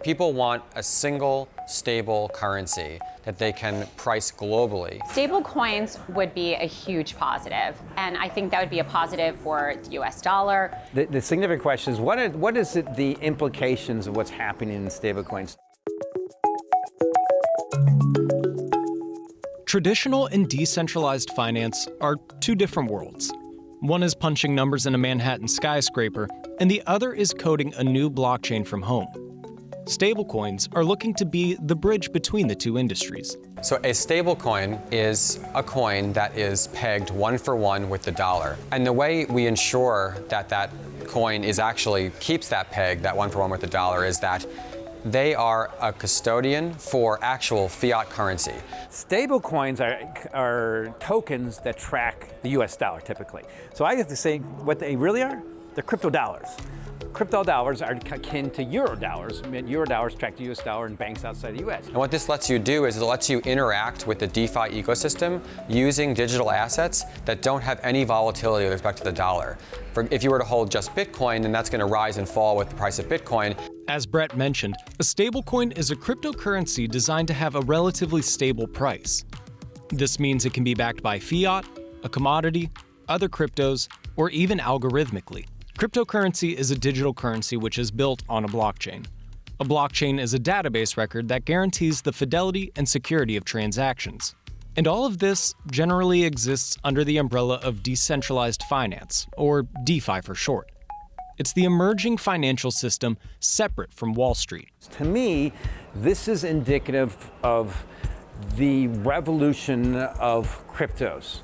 People want a single, stable currency that they can price globally. Stable coins would be a huge positive, and I think that would be a positive for the US dollar. The significant question is, what is the implications of what's happening in stablecoins? Traditional and decentralized finance are two different worlds. One is punching numbers in a Manhattan skyscraper, and the other is coding a new blockchain from home. Stablecoins are looking to be the bridge between the two industries. So a stablecoin is a coin that is pegged one for one with the dollar. And the way we ensure that that coin keeps that peg, that one for one with the dollar, is that they are a custodian for actual fiat currency. Stablecoins are tokens that track the US dollar typically. So I have to say what they really are, they're crypto dollars. Crypto dollars are akin to euro dollars. Euro dollars track the US dollar in banks outside the US. And what this lets you do is it lets you interact with the DeFi ecosystem using digital assets that don't have any volatility with respect to the dollar. If you were to hold just Bitcoin, then that's going to rise and fall with the price of Bitcoin. As Brett mentioned, a stablecoin is a cryptocurrency designed to have a relatively stable price. This means it can be backed by fiat, a commodity, other cryptos, or even algorithmically. Cryptocurrency is a digital currency which is built on a blockchain. A blockchain is a database record that guarantees the fidelity and security of transactions. And all of this generally exists under the umbrella of decentralized finance, or DeFi for short. It's the emerging financial system separate from Wall Street. To me, this is indicative of the revolution of cryptos.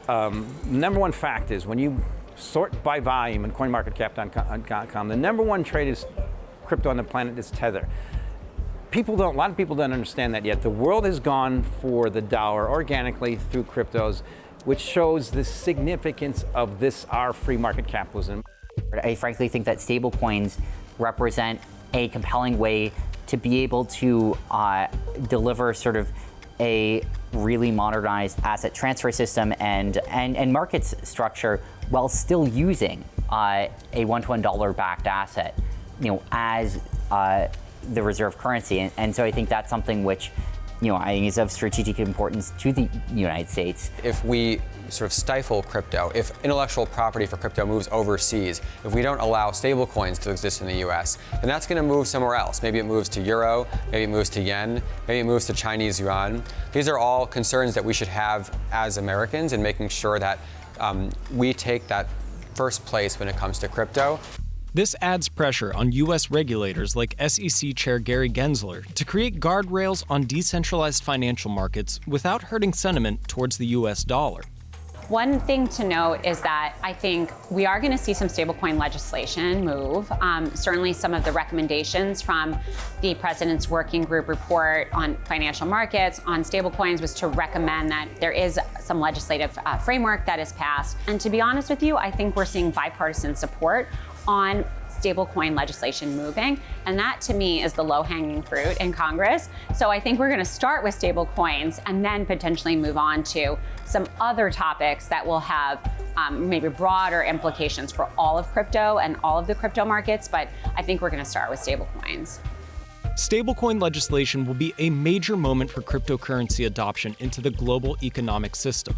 Number one fact is when you sort by volume in CoinMarketCap.com, the number one traded crypto on the planet is Tether. A lot of people don't understand that yet. The world has gone for the dollar organically through cryptos, which shows the significance of our free market capitalism. I frankly think that stablecoins represent a compelling way to be able to deliver sort of a really modernized asset transfer system and markets structure while still using a one-to-one dollar-backed asset, as the reserve currency. And so I think that's something which, I think is of strategic importance to the United States. If we sort of stifle crypto, if intellectual property for crypto moves overseas, if we don't allow stablecoins to exist in the US, then that's going to move somewhere else. Maybe it moves to euro, maybe it moves to yen, maybe it moves to Chinese yuan. These are all concerns that we should have as Americans in making sure that we take that first place when it comes to crypto. This adds pressure on U.S. regulators like SEC Chair Gary Gensler to create guardrails on decentralized financial markets without hurting sentiment towards the U.S. dollar. One thing to note is that I think we are going to see some stablecoin legislation move. Certainly some of the recommendations from the President's Working Group report on financial markets on stablecoins was to recommend that there is some legislative framework that is passed. And to be honest with you, I think we're seeing bipartisan support on stablecoin legislation moving, and that to me is the low-hanging fruit in Congress. So I think we're going to start with stablecoins and then potentially move on to some other topics that will have maybe broader implications for all of crypto and all of the crypto markets, but I think we're going to start with stablecoins. Stablecoin legislation will be a major moment for cryptocurrency adoption into the global economic system.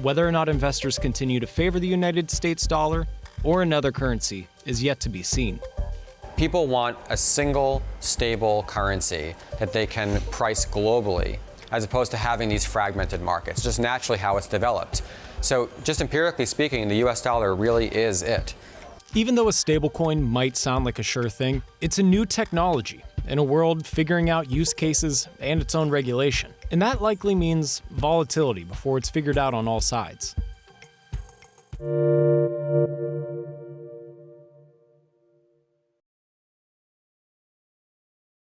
Whether or not investors continue to favor the United States dollar or another currency is yet to be seen. People want a single, stable currency that they can price globally, as opposed to having these fragmented markets, just naturally how it's developed. So just empirically speaking, the US dollar really is it. Even though a stablecoin might sound like a sure thing, it's a new technology in a world figuring out use cases and its own regulation. And that likely means volatility before it's figured out on all sides.